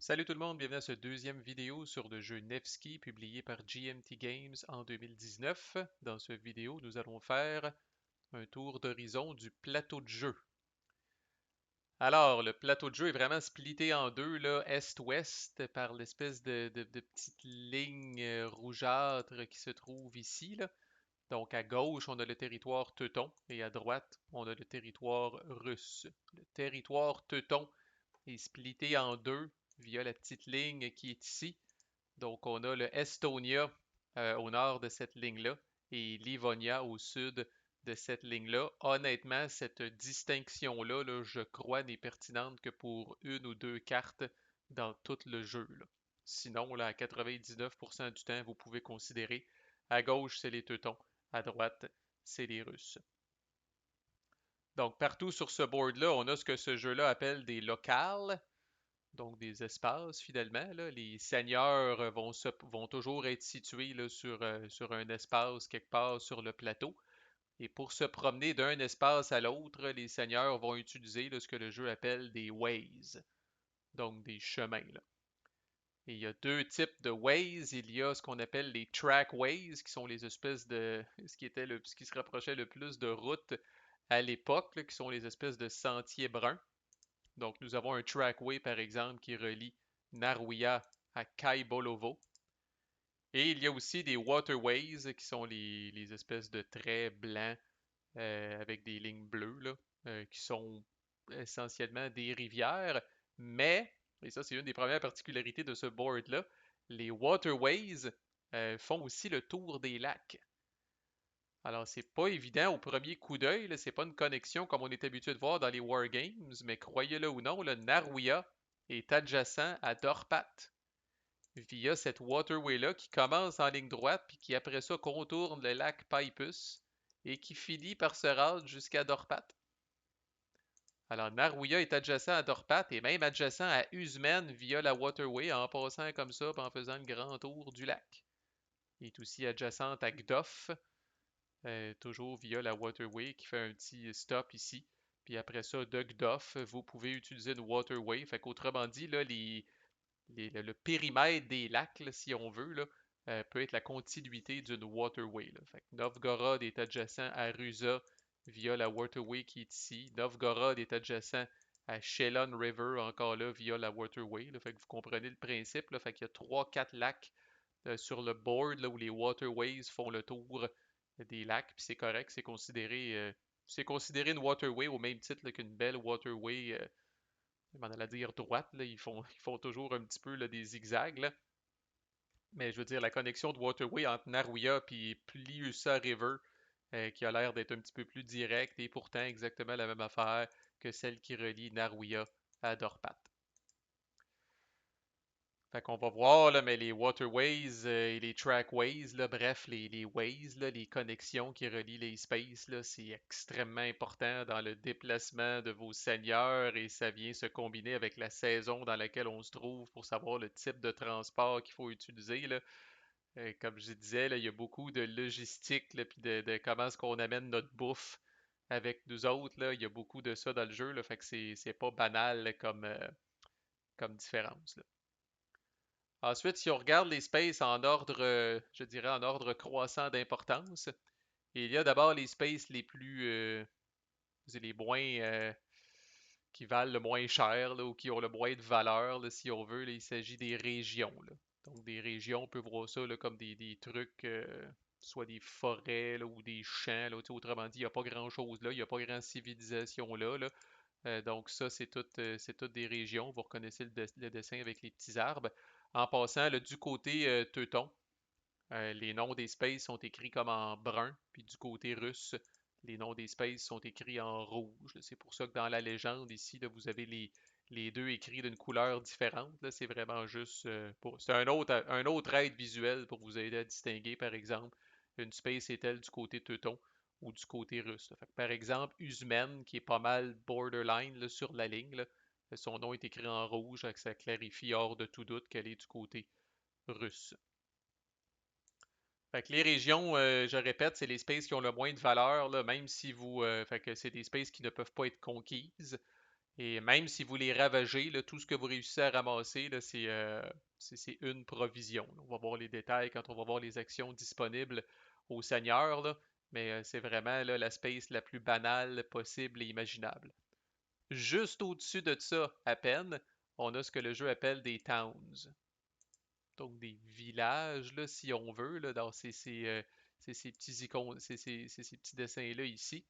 Salut tout le monde, bienvenue à ce deuxième vidéo sur le jeu Nevsky publié par GMT Games en 2019. Dans cette vidéo, nous allons faire un tour d'horizon du plateau de jeu. Alors, le plateau de jeu est vraiment splitté en deux, là, est-ouest, par l'espèce de petite ligne rougeâtre qui se trouve ici, là. Donc, à gauche, on a le territoire teuton et à droite, on a le territoire russe. Le territoire teuton est splitté en deux via la petite ligne qui est ici. Donc, on a le Estonia au nord de cette ligne-là et Livonia au sud de cette ligne-là. Honnêtement, cette distinction-là, là, je crois, n'est pertinente que pour une ou deux cartes dans tout le jeu, là. Sinon, là, à 99% du temps, vous pouvez considérer à gauche, c'est les Teutons, à droite, c'est les Russes. Donc, partout sur ce board-là, on a ce que ce jeu-là appelle des locales, donc des espaces finalement. Là. Les seigneurs vont toujours être situés là, sur un espace quelque part sur le plateau. Et pour se promener d'un espace à l'autre, les seigneurs vont utiliser là, ce que le jeu appelle des ways, donc des chemins. Là. Et il y a deux types de ways. Il y a ce qu'on appelle les trackways, qui sont les espèces de ce qui se rapprochait le plus de routes à l'époque, là, qui sont les espèces de sentiers bruns. Donc, nous avons un trackway, par exemple, qui relie Naruya à Kaibolovo. Et il y a aussi des waterways, qui sont les espèces de traits blancs avec des lignes bleues, là, qui sont essentiellement des rivières. Mais, et ça c'est une des premières particularités de ce board-là, les waterways font aussi le tour des lacs. Alors, c'est pas évident au premier coup d'œil, là, c'est pas une connexion comme on est habitué de voir dans les wargames, mais croyez-le ou non, le Naruya est adjacent à Dorpat via cette waterway-là qui commence en ligne droite puis qui après ça contourne le lac Pipus et qui finit par se rendre jusqu'à Dorpat. Alors, Naruya est adjacent à Dorpat et même adjacent à Usmen via la waterway en passant comme ça en faisant le grand tour du lac. Il est aussi adjacente à Gdof toujours via la waterway qui fait un petit stop ici. Puis après ça, de Gdof, vous pouvez utiliser une waterway. Fait qu'autrement dit, là, le périmètre des lacs, là, si on veut, là, peut être la continuité d'une waterway. Là. Fait que Novgorod est adjacent à Rusa via la waterway qui est ici. Novgorod est adjacent à Shelon River, encore là, via la waterway. Là. Fait que vous comprenez le principe. Là. Fait qu'il y a 3-4 lacs sur le board là, où les waterways font le tour des lacs, puis c'est correct, c'est considéré une waterway au même titre là, qu'une belle waterway, je m'en allais dire droite, là, ils font toujours un petit peu là, des zigzags, là. Mais je veux dire, la connexion de waterway entre Naruya et Pliusa River, qui a l'air d'être un petit peu plus directe, et pourtant exactement la même affaire que celle qui relie Naruya à Dorpat. Fait qu'on va voir, là, mais les waterways et les trackways, là, bref, les ways, là, les connexions qui relient les spaces, là, c'est extrêmement important dans le déplacement de vos seigneurs et ça vient se combiner avec la saison dans laquelle on se trouve pour savoir le type de transport qu'il faut utiliser, là. Comme je disais, là, il y a beaucoup de logistique, là, puis de comment est-ce qu'on amène notre bouffe avec nous autres, là. Il y a beaucoup de ça dans le jeu, là, fait que c'est pas banal là, comme différence, là. Ensuite, si on regarde les spaces en ordre, je dirais en ordre croissant d'importance, il y a d'abord les spaces les plus, les moins, qui valent le moins cher, là, ou qui ont le moins de valeur, là, si on veut. Là, il s'agit des régions, là. Donc, des régions, on peut voir ça là, comme des trucs, soit des forêts là, ou des champs. Là, autrement dit, il n'y a pas grand-chose là, il n'y a pas grand civilisation là. Là. Donc ça, c'est toutes des régions. Vous reconnaissez le dessin avec les petits arbres. En passant, là, du côté teuton, les noms des spaces sont écrits comme en brun, puis du côté russe, les noms des spaces sont écrits en rouge. C'est pour ça que dans la légende ici, là, vous avez les deux écrits d'une couleur différente. Là, c'est vraiment juste c'est un autre aide visuel pour vous aider à distinguer, par exemple, une space est-elle du côté teuton ou du côté russe. Là. Fait que, par exemple, Usmen, qui est pas mal borderline là, sur la ligne, là, son nom est écrit en rouge, donc ça clarifie hors de tout doute qu'elle est du côté russe. Fait que les régions, je répète, c'est les spaces qui ont le moins de valeur, là, même si vous. Fait que c'est des spaces qui ne peuvent pas être conquises. Et même si vous les ravagez, là, tout ce que vous réussissez à ramasser, là, c'est une provision. On va voir les détails quand on va voir les actions disponibles au Seigneur, là, mais c'est vraiment là, la space la plus banale possible et imaginable. Juste au-dessus de ça, à peine, on a ce que le jeu appelle des towns. Donc des villages, là, si on veut, là, dans ces petits icônes, ces petits dessins-là ici.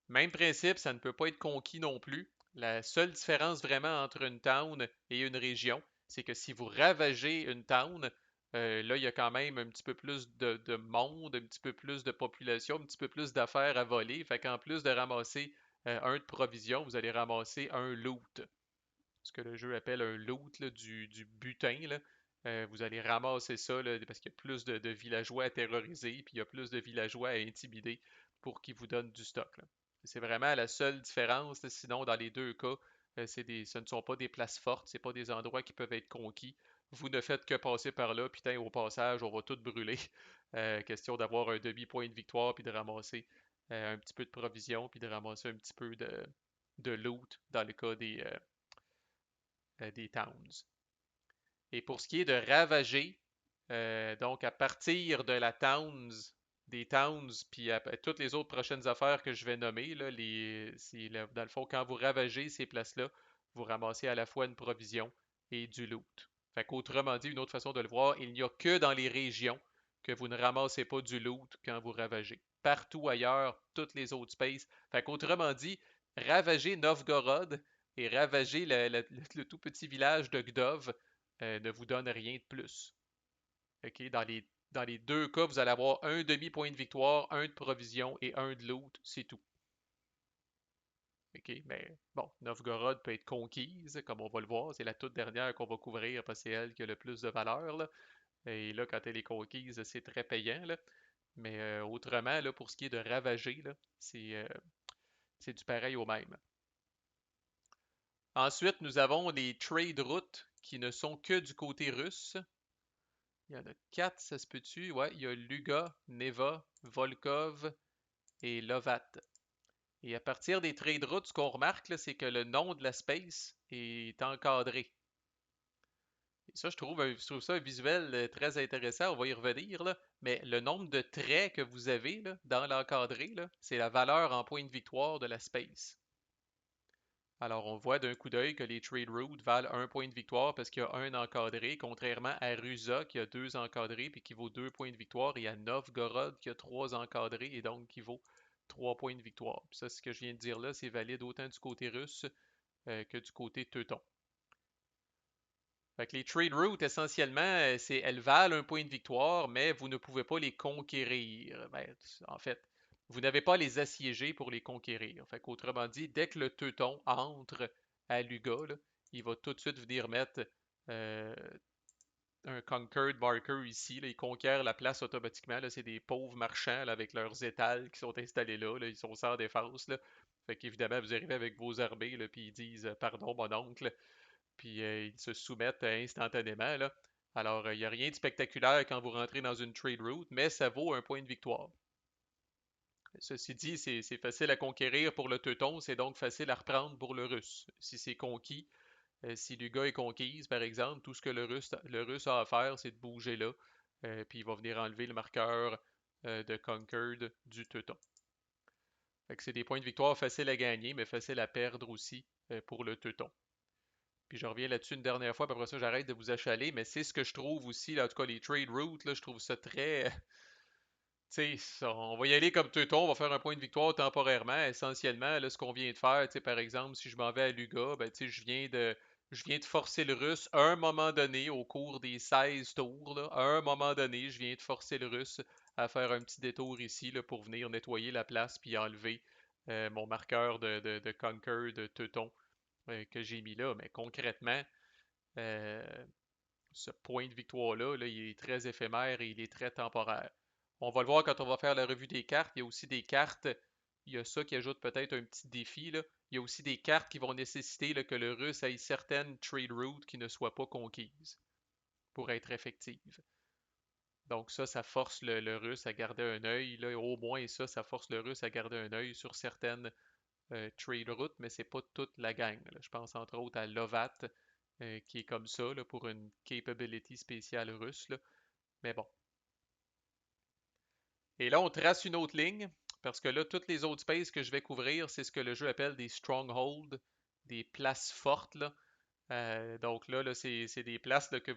Même principe, ça ne peut pas être conquis non plus. La seule différence vraiment entre une town et une région, c'est que si vous ravagez une town, là, il y a quand même un petit peu plus de monde, un petit peu plus de population, un petit peu plus d'affaires à voler. Fait qu'en plus de ramasser un de provisions, vous allez ramasser un loot. Ce que le jeu appelle un loot, là, du butin, là. Vous allez ramasser ça là, parce qu'il y a plus de villageois à terroriser, puis il y a plus de villageois à intimider pour qu'ils vous donnent du stock, là. C'est vraiment la seule différence, là. Sinon, dans les deux cas, ce ne sont pas des places fortes, c'est pas des endroits qui peuvent être conquis. Vous ne faites que passer par là, puis au passage, on va tout brûler. Question d'avoir un demi-point de victoire, puis de ramasser un petit peu de provisions, puis de ramasser un petit peu de loot dans le cas des towns. Et pour ce qui est de ravager, donc à partir de la towns, des towns, puis à toutes les autres prochaines affaires que je vais nommer, là, dans le fond, quand vous ravagez ces places-là, vous ramassez à la fois une provision et du loot. Fait qu'autrement dit, une autre façon de le voir, il n'y a que dans les régions que vous ne ramassez pas du loot quand vous ravagez. Partout ailleurs, toutes les autres spaces. Fait qu'autrement dit, ravager Novgorod et ravager le tout petit village de Gdov ne vous donne rien de plus. OK? Dans les deux cas, vous allez avoir un demi-point de victoire, un de provision et un de loot, c'est tout. OK? Mais bon, Novgorod peut être conquise, comme on va le voir. C'est la toute dernière qu'on va couvrir parce que c'est elle qui a le plus de valeur, là. Et là, quand elle est conquise, c'est très payant, là. Mais autrement, là, pour ce qui est de ravager, là, c'est du pareil au même. Ensuite, nous avons les trade routes qui ne sont que du côté russe. Il y en a quatre, ça se peut-tu? Ouais, il y a Luga, Neva, Volkov et Lovat. Et à partir des trade routes, ce qu'on remarque, c'est que le nom de la space est encadré. Et ça, je trouve ça un visuel très intéressant, on va y revenir, là. Mais le nombre de traits que vous avez là, dans l'encadré, c'est la valeur en points de victoire de la space. Alors, on voit d'un coup d'œil que les trade routes valent un point de victoire parce qu'il y a un encadré, contrairement à Rusa qui a deux encadrés puis qui vaut deux points de victoire, et à Novgorod qui a trois encadrés et donc qui vaut trois points de victoire. Puis ça, ce que je viens de dire là, c'est valide autant du côté russe que du côté teuton. Fait que les trade routes, essentiellement, elles valent un point de victoire, mais vous ne pouvez pas les conquérir. Ben, en fait, vous n'avez pas à les assiéger pour les conquérir. Fait qu'autrement dit, dès que le teuton entre à Luga, là, il va tout de suite venir mettre euh, un conquered marker ici. Là, il conquiert la place automatiquement. Là, c'est des pauvres marchands là, avec leurs étals qui sont installés là. Ils sont sans défense. Là. Fait qu'évidemment, vous arrivez avec vos armées, là, puis ils disent pardon, mon oncle, puis ils se soumettent instantanément, là. Alors, il n'y a rien de spectaculaire quand vous rentrez dans une trade route, mais ça vaut un point de victoire. Ceci dit, c'est facile à conquérir pour le teuton, c'est donc facile à reprendre pour le russe. Si c'est conquis, si Luga est conquise, par exemple, tout ce que le russe a à faire, c'est de bouger là, puis il va venir enlever le marqueur de Conquered du teuton. Fait que c'est des points de victoire faciles à gagner, mais faciles à perdre aussi pour le teuton. Puis je reviens là-dessus une dernière fois, puis après ça, j'arrête de vous achaler, mais c'est ce que je trouve aussi, là, en tout cas, les trade routes, là, je trouve ça très. Tu sais, on va y aller comme teuton, on va faire un point de victoire temporairement. Essentiellement, là, ce qu'on vient de faire, tu sais, par exemple, si je m'en vais à Luga, ben, tu sais, je viens de forcer le russe à un moment donné, au cours des 16 tours, là, à un moment donné, je viens de forcer le russe à faire un petit détour ici, là, pour venir nettoyer la place puis enlever mon marqueur de Conquer de teuton que j'ai mis là. Mais concrètement, euh, ce point de victoire-là, là, il est très éphémère et il est très temporaire. On va le voir quand on va faire la revue des cartes. Il y a aussi des cartes, il y a ça qui ajoute peut-être un petit défi, là. Il y a aussi des cartes qui vont nécessiter là, que le russe ait certaines trade routes qui ne soient pas conquises pour être effectives. Donc ça force le russe à garder un œil, là, au moins ça force le russe à garder un œil sur certaines trade route, mais c'est pas toute la gang, là. Je pense entre autres à Lovat, qui est comme ça là, pour une capability spéciale russe, là. Mais bon. Et là, on trace une autre ligne, parce que là, toutes les autres spaces que je vais couvrir, c'est ce que le jeu appelle des strongholds, des places fortes, là. Donc là, c'est des places là, que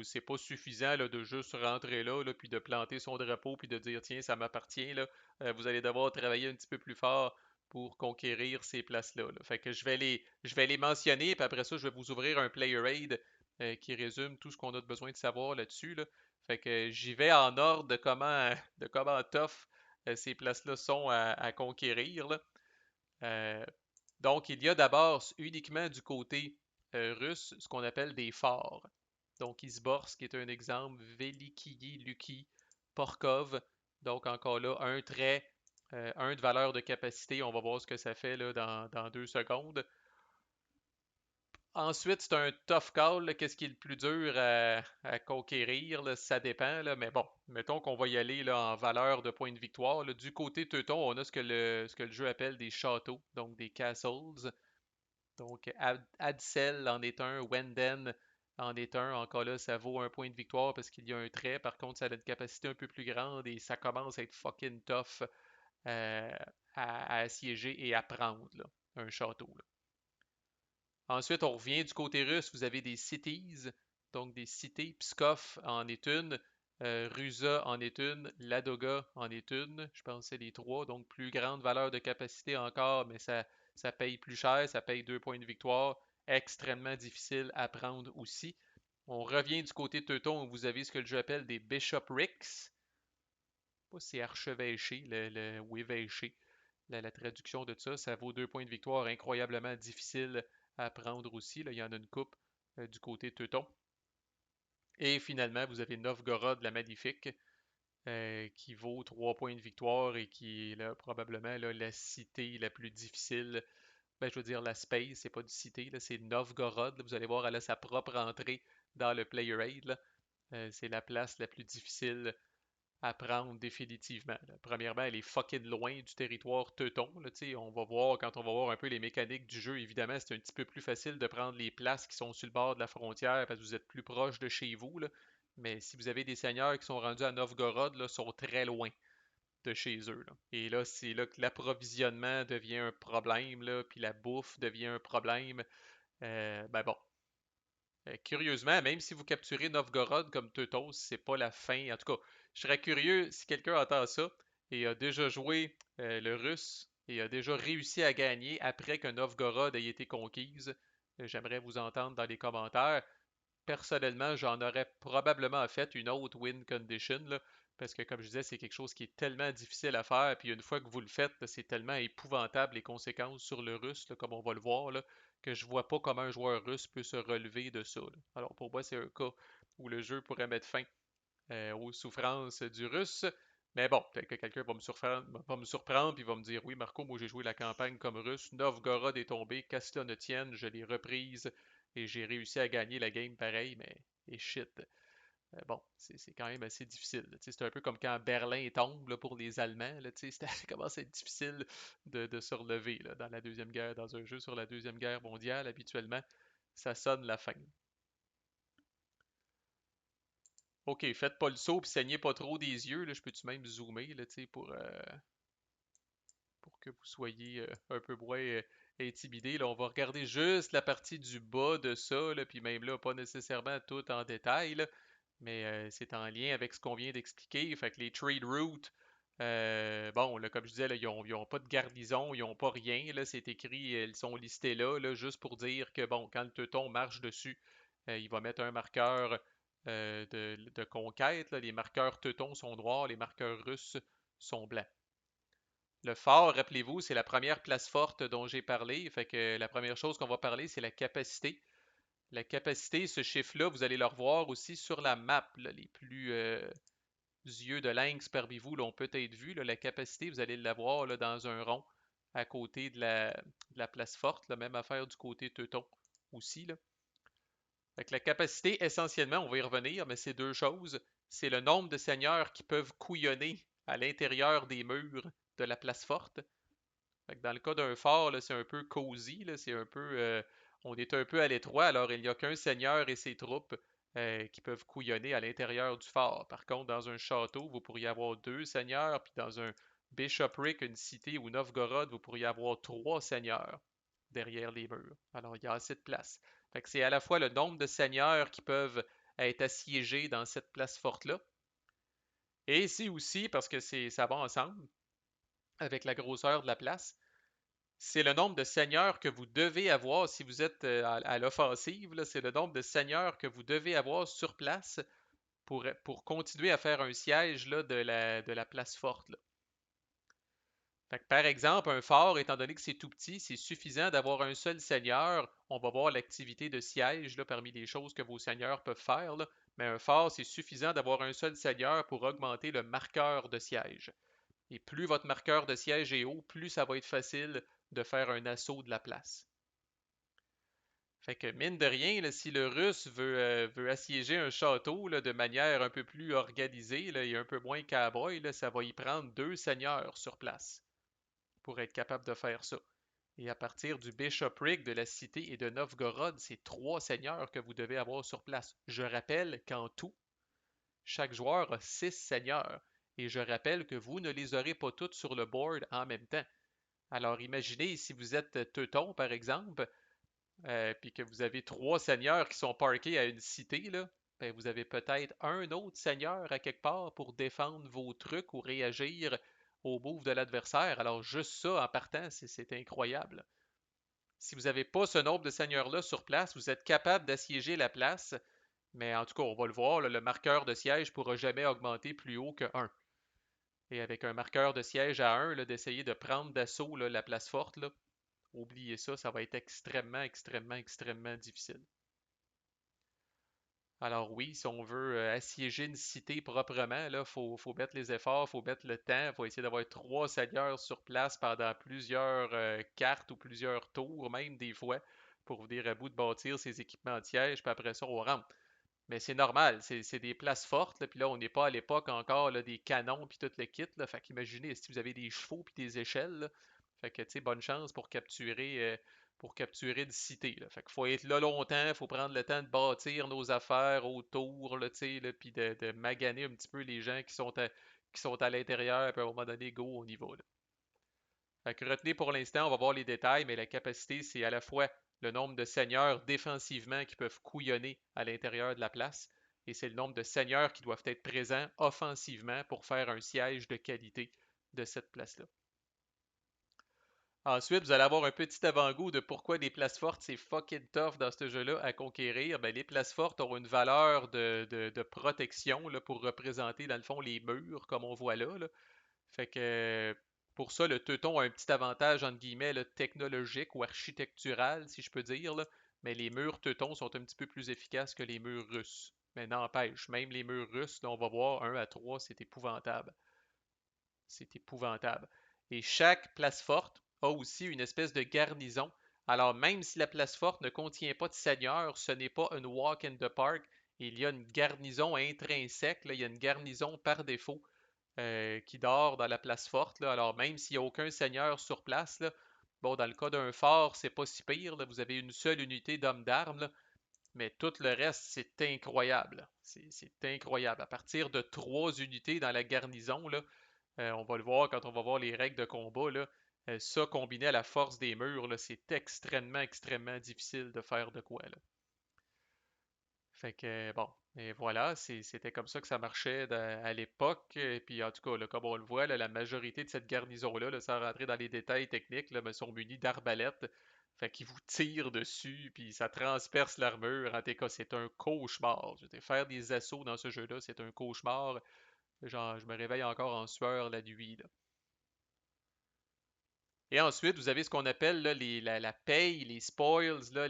c'est pas suffisant là, de juste rentrer là, puis de planter son drapeau, puis de dire tiens, ça m'appartient là. Vous allez devoir travailler un petit peu plus fort pour conquérir ces places-là, là. Fait que je vais les mentionner, puis après ça, je vais vous ouvrir un player aid qui résume tout ce qu'on a besoin de savoir là-dessus, là. Fait que j'y vais en ordre de comment tough ces places-là sont à conquérir, là. Euh, donc, il y a d'abord uniquement du côté russe ce qu'on appelle des forts. Donc, Izborsk est un exemple, Velikiyi Luki, Porkov. Donc, encore là, un trait, un de valeur de capacité. On va voir ce que ça fait là, dans 2 secondes. Ensuite, c'est un tough call, là. Qu'est-ce qui est le plus dur à conquérir, là? Ça dépend, là. Mais bon, mettons qu'on va y aller là, en valeur de points de victoire, là. Du côté teuton, on a ce que le jeu appelle des châteaux, donc des castles. Donc, Adsel en est un, Wenden en est un. Encore là, ça vaut un point de victoire parce qu'il y a un trait. Par contre, ça a une capacité un peu plus grande et ça commence à être fucking tough euh, à assiéger et à prendre, là, un château, là. Ensuite, on revient du côté russe. Vous avez des cities, donc des cités. Pskov en est une. Rusa en est une. Ladoga en est une. Je pense que c'est les trois. Donc, plus grande valeur de capacité encore, mais ça paye plus cher. Ça paye 2 points de victoire. Extrêmement difficile à prendre aussi. On revient du côté teuton où vous avez ce que le jeu appelle des bishoprics. Je sais pas si c'est archevêché ou évêché. La traduction de ça, ça vaut 2 points de victoire incroyablement difficile à prendre aussi. Là, il y en a une coupe du côté teuton. Et finalement, vous avez Novgorod la Magnifique qui vaut 3 points de victoire et qui est là, probablement là, la cité la plus difficile. Ben, je veux dire, la space, c'est pas une cité, là, c'est Novgorod. Là. Vous allez voir, elle a sa propre entrée dans le Player Aid. Là. C'est la place la plus difficile à prendre définitivement, là. Premièrement, elle est fucking loin du territoire teuton. Là, on va voir, quand on va voir un peu les mécaniques du jeu, évidemment, c'est un petit peu plus facile de prendre les places qui sont sur le bord de la frontière parce que vous êtes plus proche de chez vous. Là. Mais si vous avez des seigneurs qui sont rendus à Novgorod, là, sont très loin de chez eux, là. Et là, c'est là que l'approvisionnement devient un problème, là, puis la bouffe devient un problème. Ben bon, curieusement, même si vous capturez Novgorod comme Teutos, c'est pas la fin. En tout cas, je serais curieux si quelqu'un entend ça et a déjà joué le russe et a déjà réussi à gagner après que Novgorod ait été conquise. J'aimerais vous entendre dans les commentaires. Personnellement, j'en aurais probablement fait une autre win condition, là, parce que comme je disais, c'est quelque chose qui est tellement difficile à faire, puis une fois que vous le faites, là, c'est tellement épouvantable les conséquences sur le russe, là, comme on va le voir, là, que je vois pas comment un joueur russe peut se relever de ça, là. Alors pour moi, c'est un cas où le jeu pourrait mettre fin aux souffrances du russe. Mais bon, peut-être que quelqu'un va me surprendre puis va me dire oui, Marco, moi j'ai joué la campagne comme russe, Novgorod est tombé, qu'à cela ne tienne, je l'ai reprise et j'ai réussi à gagner la game pareil, mais et shit. Bon, c'est quand même assez difficile. C'est un peu comme quand Berlin tombe là, pour les Allemands. Là, ça commence à être difficile de se relever là, dans la Deuxième Guerre, dans un jeu sur la Deuxième Guerre mondiale. Habituellement, ça sonne la fin. Ok, faites pas le saut puis saignez pas trop des yeux. Là, je peux-tu même zoomer là, pour que vous soyez un peu moins intimidé. Là, on va regarder juste la partie du bas de ça, là, puis même là, pas nécessairement tout en détail, là, mais c'est en lien avec ce qu'on vient d'expliquer. Fait que les trade routes, bon, là, comme je disais, là, ils ont pas de garnison, ils ont pas rien. Là, c'est écrit, ils sont listés là, là, juste pour dire que bon, quand le teuton marche dessus, il va mettre un marqueur de conquête. Là. Les marqueurs teutons sont noirs, les marqueurs russes sont blancs. Le fort, rappelez-vous, c'est la première place forte dont j'ai parlé. Fait que la première chose qu'on va parler, c'est la capacité. La capacité, ce chiffre-là, vous allez le revoir aussi sur la map. Là, les plus yeux de lynx parmi vous l'ont peut-être vu. Là, la capacité, vous allez l'avoir là, dans un rond à côté de la place forte. La même affaire du côté teuton aussi. Là. Fait que la capacité, essentiellement, on va y revenir, mais c'est deux choses. C'est le nombre de seigneurs qui peuvent couillonner à l'intérieur des murs de la place forte. Fait que dans le cas d'un fort, là, c'est un peu cosy, là, on est un peu à l'étroit, alors il n'y a qu'un seigneur et ses troupes qui peuvent couillonner à l'intérieur du fort. Par contre, dans un château, vous pourriez avoir deux seigneurs, puis dans un bishopric, une cité ou Novgorod, vous pourriez avoir trois seigneurs derrière les murs. Alors, il y a assez de place. Fait que c'est à la fois le nombre de seigneurs qui peuvent être assiégés dans cette place forte-là, et c'est aussi, parce que ça va ensemble avec la grosseur de la place, c'est le nombre de seigneurs que vous devez avoir si vous êtes à l'offensive. C'est le nombre de seigneurs que vous devez avoir sur place pour continuer à faire un siège là, de la place forte. Là. Fait que, par exemple, un fort, étant donné que c'est tout petit, c'est suffisant d'avoir un seul seigneur. On va voir l'activité de siège là, parmi les choses que vos seigneurs peuvent faire. Là. Mais un fort, c'est suffisant d'avoir un seul seigneur pour augmenter le marqueur de siège. Et plus votre marqueur de siège est haut, plus ça va être facile de faire un assaut de la place. Fait que mine de rien, là, si le Russe veut assiéger un château là, de manière un peu plus organisée là, et un peu moins cowboy, là, ça va y prendre deux seigneurs sur place pour être capable de faire ça. Et à partir du bishopric de la cité et de Novgorod, c'est trois seigneurs que vous devez avoir sur place. Je rappelle qu'en tout, chaque joueur a six seigneurs. Et je rappelle que vous ne les aurez pas toutes sur le board en même temps. Alors imaginez si vous êtes teuton, par exemple, puis que vous avez trois seigneurs qui sont parkés à une cité, là, ben vous avez peut-être un autre seigneur à quelque part pour défendre vos trucs ou réagir au move de l'adversaire. Alors juste ça, en partant, c'est incroyable. Si vous n'avez pas ce nombre de seigneurs-là sur place, vous êtes capable d'assiéger la place, mais en tout cas, on va le voir, là, le marqueur de siège ne pourra jamais augmenter plus haut que 1. Et avec un marqueur de siège à 1, d'essayer de prendre d'assaut la place forte, là, oubliez ça, ça va être extrêmement, extrêmement, extrêmement difficile. Alors oui, si on veut assiéger une cité proprement, là, faut mettre les efforts, faut mettre le temps, faut essayer d'avoir trois seigneurs sur place pendant plusieurs cartes ou plusieurs tours, même des fois, pour venir à bout de bâtir ces équipements de siège, puis après ça, on rentre. Mais c'est normal, c'est des places fortes, là, puis là, on n'est pas à l'époque encore là, des canons puis tout le kit, là, fait qu'imaginez si vous avez des chevaux puis des échelles, là, fait que, tu sais, bonne chance pour capturer une cité, là. Fait qu'il faut être là longtemps, il faut prendre le temps de bâtir nos affaires autour, là, tu sais, là, puis de maganer un petit peu les gens qui sont à l'intérieur, puis à un moment donné, go, on y va, là. Fait que retenez pour l'instant, on va voir les détails, mais la capacité, c'est à la fois le nombre de seigneurs défensivement qui peuvent couillonner à l'intérieur de la place, et c'est le nombre de seigneurs qui doivent être présents offensivement pour faire un siège de qualité de cette place-là. Ensuite, vous allez avoir un petit avant-goût de pourquoi les places fortes, c'est fucking tough dans ce jeu-là à conquérir. Ben, les places fortes ont une valeur de protection là, pour représenter, dans le fond, les murs, comme on voit là. Là. Fait que pour ça, le teuton a un petit avantage, entre guillemets, là, technologique ou architectural, si je peux dire. Là. Mais les murs teutons sont un petit peu plus efficaces que les murs russes. Mais n'empêche, même les murs russes, là, on va voir, 1 à 3, c'est épouvantable. C'est épouvantable. Et chaque place forte a aussi une espèce de garnison. Alors, même si la place forte ne contient pas de seigneur, ce n'est pas une walk in the park. Il y a une garnison intrinsèque, là, il y a une garnison par défaut qui dort dans la place forte. Là. Alors, même s'il n'y a aucun seigneur sur place, là, bon, dans le cas d'un fort, c'est pas si pire. Là, vous avez une seule unité d'hommes d'armes, là, mais tout le reste, c'est incroyable. C'est incroyable. À partir de trois unités dans la garnison, là, on va le voir quand on va voir les règles de combat, là, ça combiné à la force des murs, là, c'est extrêmement, extrêmement difficile de faire de quoi. Là. Fait que bon, et voilà, c'était comme ça que ça marchait à l'époque. Et puis en tout cas, là, comme on le voit, là, la majorité de cette garnison-là, là, sans rentrer dans les détails techniques, là, mais sont munis d'arbalètes. Fait qu'ils vous tirent dessus, puis ça transperce l'armure. En tout cas, c'est un cauchemar. Je veux dire, faire des assauts dans ce jeu-là, c'est un cauchemar. Genre, je me réveille encore en sueur la nuit. Là. Et ensuite, vous avez ce qu'on appelle là, la paye, les spoils, là,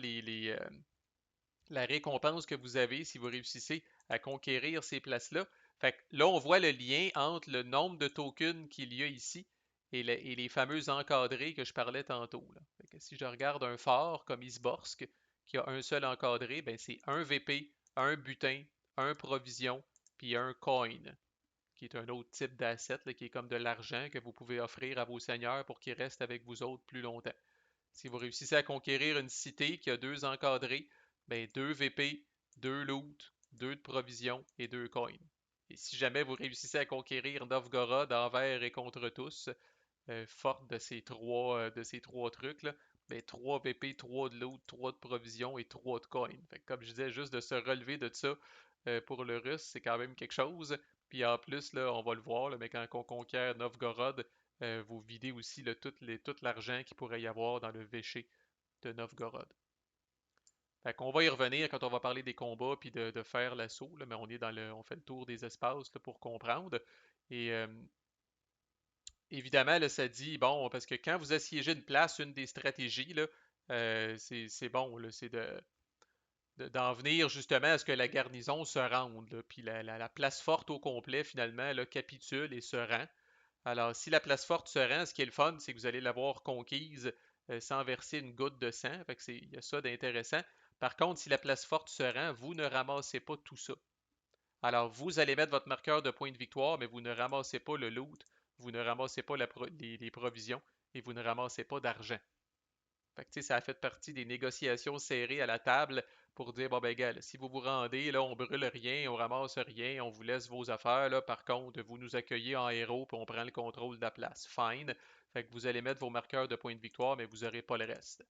la récompense que vous avez si vous réussissez à conquérir ces places-là. Fait que là, on voit le lien entre le nombre de tokens qu'il y a ici et les fameux encadrés que je parlais tantôt. Là. Fait que si je regarde un fort comme Isborsk, qui a un seul encadré, ben c'est un VP, un butin, un provision, puis un coin. qui est un autre type d'asset, qui est comme de l'argent que vous pouvez offrir à vos seigneurs pour qu'ils restent avec vous autres plus longtemps. Si vous réussissez à conquérir une cité qui a 2 encadrés, ben 2 VP, 2 loot, 2 de provisions et 2 coins. Et si jamais vous réussissez à conquérir Novgorod envers et contre tous, forte de ces trois trucs, là, ben 3 VP, 3 de loot, 3 de provisions et 3 de coins. Fait que comme je disais, juste de se relever de ça pour le russe, c'est quand même quelque chose. Puis en plus, là, on va le voir, là, mais quand on conquiert Novgorod, vous videz aussi là, tout l'argent qu'il pourrait y avoir dans le véché de Novgorod. Fait qu'on va y revenir quand on va parler des combats puis de faire l'assaut, là, mais on fait le tour des espaces là, pour comprendre. Et évidemment, là, ça dit, bon, parce que quand vous assiégez une place, une des stratégies, là, c'est bon, là, c'est d'en venir justement à ce que la garnison se rende, là, puis la place forte au complet, finalement, là, capitule et se rend. Alors, si la place forte se rend, ce qui est le fun, c'est que vous allez l'avoir conquise sans verser une goutte de sang. Fait que il y a ça d'intéressant. Par contre, si la place forte se rend, vous ne ramassez pas tout ça. Alors, vous allez mettre votre marqueur de points de victoire, mais vous ne ramassez pas le loot, vous ne ramassez pas les provisions et vous ne ramassez pas d'argent. Fait que, ça a fait partie des négociations serrées à la table pour dire, bon ben gars, là, si vous vous rendez, là, on brûle rien, on ramasse rien, on vous laisse vos affaires, là, par contre, vous nous accueillez en héros puis on prend le contrôle de la place. Fine. Fait que vous allez mettre vos marqueurs de points de victoire, mais vous n'aurez pas le reste.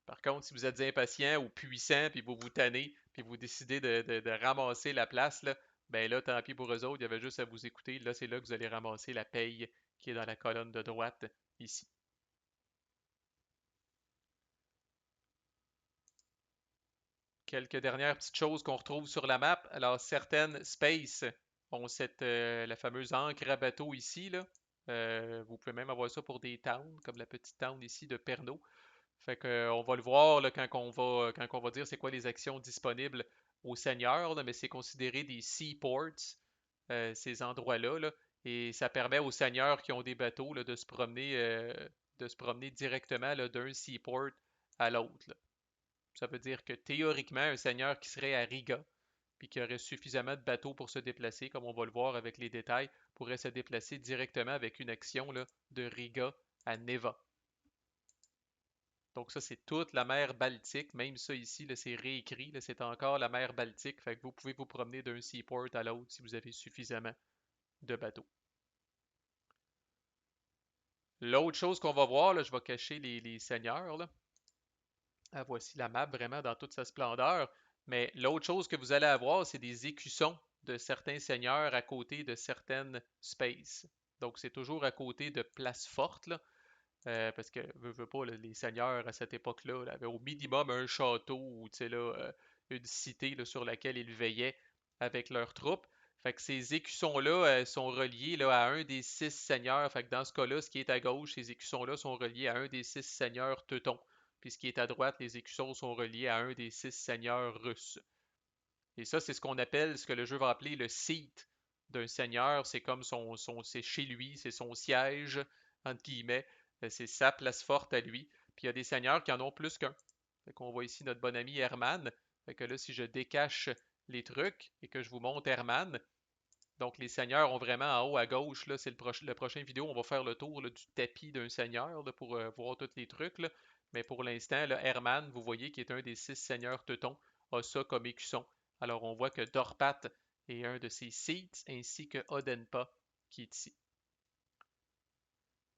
Par contre, si vous êtes impatient ou puissant, puis vous vous tannez, puis vous décidez de ramasser la place, là, ben là, tant pis pour eux autres, il y avait juste à vous écouter. Là, c'est là que vous allez ramasser la paye qui est dans la colonne de droite, ici. Quelques dernières petites choses qu'on retrouve sur la map. Alors, certaines spaces ont la fameuse encre à bateau ici, là. Vous pouvez même avoir ça pour des towns, comme la petite town ici de Pernod. Fait que, on va le voir là, quand on va dire c'est quoi les actions disponibles aux seigneurs, là, mais c'est considéré des seaports, ces endroits-là, là, et ça permet aux seigneurs qui ont des bateaux là, de se promener directement là, d'un seaport à l'autre. Ça veut dire que théoriquement, un seigneur qui serait à Riga, puis qui aurait suffisamment de bateaux pour se déplacer, comme on va le voir avec les détails, pourrait se déplacer directement avec une action là, de Riga à Neva. Donc ça, c'est toute la mer Baltique. Même ça ici, là, c'est réécrit. Là, c'est encore la mer Baltique. Fait que vous pouvez vous promener d'un seaport à l'autre si vous avez suffisamment de bateaux. L'autre chose qu'on va voir, là, je vais cacher les seigneurs. Là. Ah, voici la map vraiment dans toute sa splendeur. Mais l'autre chose que vous allez avoir, c'est des écussons de certains seigneurs à côté de certaines spaces. Donc c'est toujours à côté de places fortes, là. Parce que, veux pas, là, les seigneurs à cette époque-là là, avaient au minimum un château ou une cité là, sur laquelle ils veillaient avec leurs troupes. Fait que ces écussons-là sont reliés là, à un des 6 seigneurs. Fait que dans ce cas-là, ce qui est à gauche, ces écussons-là sont reliés à un des 6 seigneurs teutons. Puis ce qui est à droite, les écussons sont reliés à un des 6 seigneurs russes. Et ça, c'est ce qu'on appelle, ce que le jeu va appeler le seat d'un seigneur. C'est comme c'est chez lui, c'est son siège, entre guillemets. C'est sa place forte à lui. Puis il y a des seigneurs qui en ont plus qu'un. Fait qu'on voit ici notre bon ami Herman. Fait que là, si je décache les trucs et que je vous montre Herman, donc les seigneurs ont vraiment en haut à gauche, là, c'est le prochain vidéo, on va faire le tour là, du tapis d'un seigneur là, pour voir tous les trucs. Là. Mais pour l'instant, là, Herman, vous voyez, qui est un des 6 seigneurs teutons, a ça comme écusson. Alors on voit que Dorpat est un de ses seats, ainsi que Odenpa, qui est ici.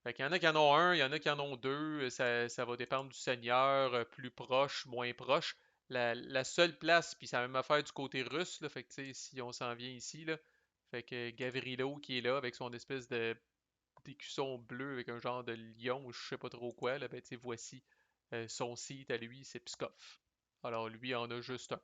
Fait qu'il y en a qui en ont un, il y en a qui en ont deux, ça va dépendre du seigneur, plus proche, moins proche. La seule place, puis c'est la même affaire du côté russe, là, fait que tu sais, si on s'en vient ici, là, fait que Gavrilo qui est là avec son espèce de d'écusson bleu avec un genre de lion ou je sais pas trop quoi, là, ben tu sais, voici son site à lui, c'est Pskov. Alors lui en a juste un.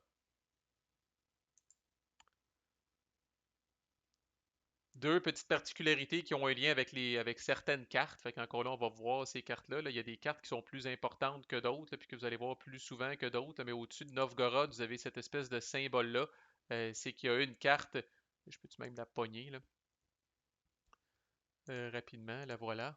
Deux petites particularités qui ont un lien avec certaines cartes. Fait qu'encore là, on va voir ces cartes-là. Là. Il y a des cartes qui sont plus importantes que d'autres, là, puis que vous allez voir plus souvent que d'autres. Mais au-dessus de Novgorod, vous avez cette espèce de symbole-là. C'est qu'il y a une carte. Je peux-tu même la pogner, là? Rapidement, la voilà.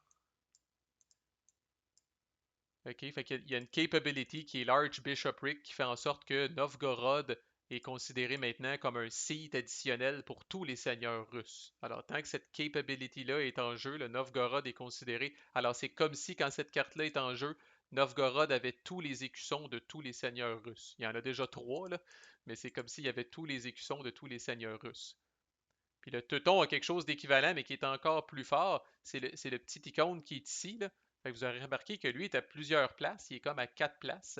OK, fait qu'il y a une capability qui est l'Archbishopric qui fait en sorte que Novgorod est considéré maintenant comme un seat additionnel pour tous les seigneurs russes. Alors, tant que cette capability-là est en jeu, le Novgorod est considéré. Alors, c'est comme si, quand cette carte-là est en jeu, Novgorod avait tous les écussons de tous les seigneurs russes. Il y en a déjà trois, là, mais c'est comme s'il y avait tous les écussons de tous les seigneurs russes. Puis le teuton a quelque chose d'équivalent, mais qui est encore plus fort. C'est le petit icône qui est ici, là. Fait que vous aurez remarqué que lui est à plusieurs places. Il est comme à quatre places.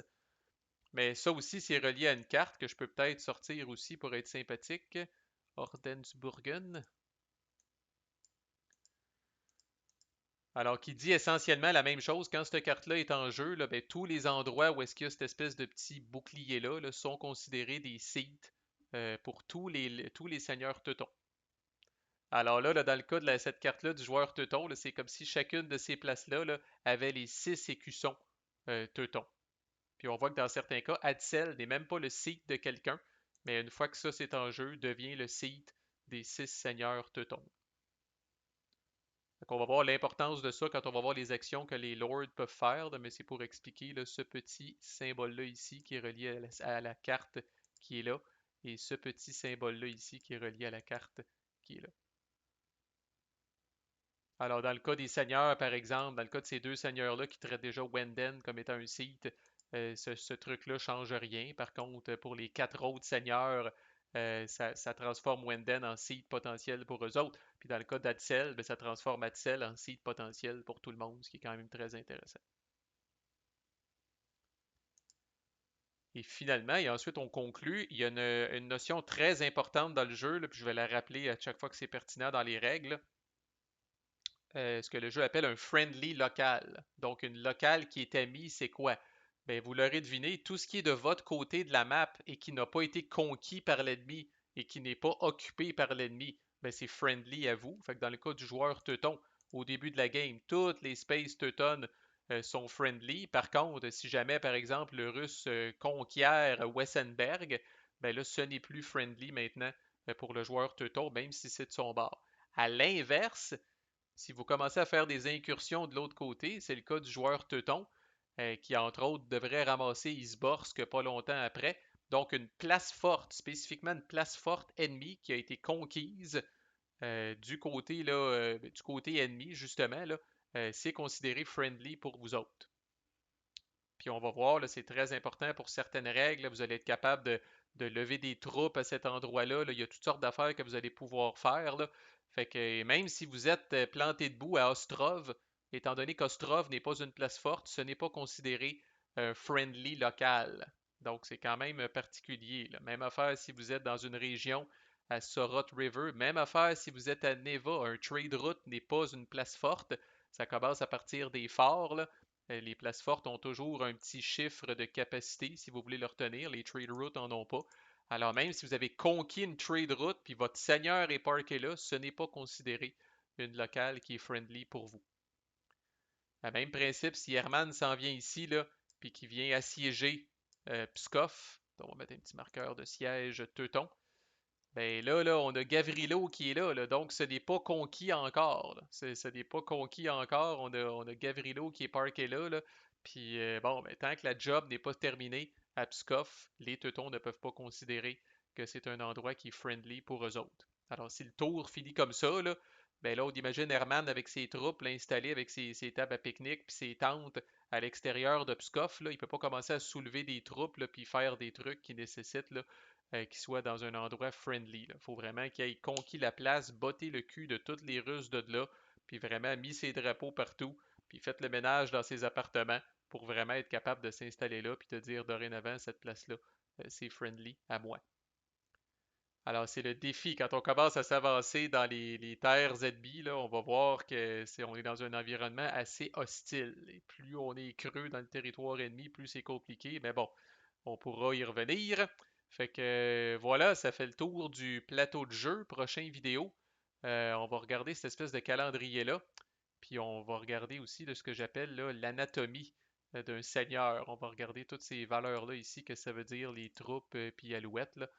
Mais ça aussi, c'est relié à une carte que je peux peut-être sortir aussi pour être sympathique. Ordensburgen. Alors, qui dit essentiellement la même chose. Quand cette carte-là est en jeu, là, ben, tous les endroits où est-ce qu'il y a cette espèce de petit bouclier-là là, sont considérés des sites pour tous les seigneurs teutons. Alors là, dans le cas de cette carte-là du joueur teuton, là, c'est comme si chacune de ces places-là là, avait les six écussons teutons. Puis on voit que dans certains cas, Adsel n'est même pas le site de quelqu'un, mais une fois que ça c'est en jeu, devient le site des six seigneurs teutons. Donc on va voir l'importance de ça quand on va voir les actions que les lords peuvent faire, mais c'est pour expliquer là, ce petit symbole-là ici qui est relié à la carte qui est là, et ce petit symbole-là ici qui est relié à la carte qui est là. Alors, dans le cas des seigneurs, par exemple, dans le cas de ces deux seigneurs-là qui traitent déjà Wenden comme étant un site, ce truc-là ne change rien. Par contre, pour les quatre autres seigneurs, ça transforme Wenden en site potentiel pour eux autres. Puis dans le cas d'Adsel, ben, ça transforme Adsel en site potentiel pour tout le monde, ce qui est quand même très intéressant. Et finalement, et ensuite on conclut, il y a une notion très importante dans le jeu, là, puis je vais la rappeler à chaque fois que c'est pertinent dans les règles. Ce que le jeu appelle un friendly local. Donc, une locale qui est amie, c'est quoi? Ben, vous l'aurez deviné, tout ce qui est de votre côté de la map et qui n'a pas été conquis par l'ennemi et qui n'est pas occupé par l'ennemi, ben, c'est friendly à vous. Fait que dans le cas du joueur teuton, au début de la game, toutes les spaces teuton sont friendly. Par contre, si jamais, par exemple, le russe conquiert Wessenberg, ben là, ce n'est plus friendly maintenant pour le joueur teuton, même si c'est de son bord. À l'inverse, si vous commencez à faire des incursions de l'autre côté, c'est le cas du joueur teuton, qui entre autres devrait ramasser Isborsk pas longtemps après. Donc une place forte, spécifiquement une place forte ennemie qui a été conquise du côté ennemi, justement, là, c'est considéré friendly pour vous autres. Puis on va voir, là, c'est très important pour certaines règles. Là, vous allez être capable de lever des troupes à cet endroit-là. Là. Il y a toutes sortes d'affaires que vous allez pouvoir faire. Là. Fait que même si vous êtes planté debout à Ostrov, étant donné qu'Ostrov n'est pas une place forte, ce n'est pas considéré un friendly local. Donc c'est quand même particulier. Là. Même affaire si vous êtes dans une région à Sorot River. Même affaire si vous êtes à Neva. Un trade route n'est pas une place forte. Ça commence à partir des forts. Là. Les places fortes ont toujours un petit chiffre de capacité, si vous voulez le retenir. Les trade routes n'en ont pas. Alors même si vous avez conquis une trade route puis votre seigneur est parké là, ce n'est pas considéré une locale qui est friendly pour vous. À même principe, si Herman s'en vient ici, là, puis qu'il vient assiéger Pskov, on va mettre un petit marqueur de siège Teuton, ben là, on a Gavrilo qui est là, donc ce n'est pas conquis encore. Là. Ce n'est pas conquis encore. On a Gavrilo qui est parké là. Puis bon, ben, tant que la job n'est pas terminée à Pskov, les Teutons ne peuvent pas considérer que c'est un endroit qui est friendly pour eux autres. Alors si le tour finit comme ça, là, ben là, on imagine Herman avec ses troupes installées avec ses tables à pique-nique puis ses tentes à l'extérieur de Pskov. Là, il ne peut pas commencer à soulever des troupes là, puis faire des trucs qui nécessitent là, qu'il soit dans un endroit friendly. Il faut vraiment qu'il ait conquis la place, botté le cul de toutes les Russes de là, puis vraiment mis ses drapeaux partout, puis fait le ménage dans ses appartements pour vraiment être capable de s'installer là, puis de dire dorénavant, cette place-là, c'est friendly à moi. Alors, c'est le défi. Quand on commence à s'avancer dans les terres ZB, là, on va voir que on est dans un environnement assez hostile. Et plus on est creux dans le territoire ennemi, plus c'est compliqué. Mais bon, on pourra y revenir. Fait que voilà, ça fait le tour du plateau de jeu. Prochaine vidéo, on va regarder cette espèce de calendrier-là. Puis on va regarder aussi de ce que j'appelle l'anatomie d'un seigneur. On va regarder toutes ces valeurs-là ici, que ça veut dire les troupes puis alouettes. Là.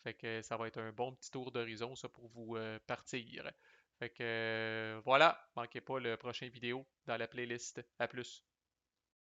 Fait que ça va être un bon petit tour d'horizon, ça, pour vous partir. Fait que voilà, manquez pas le prochain vidéo dans la playlist. À plus.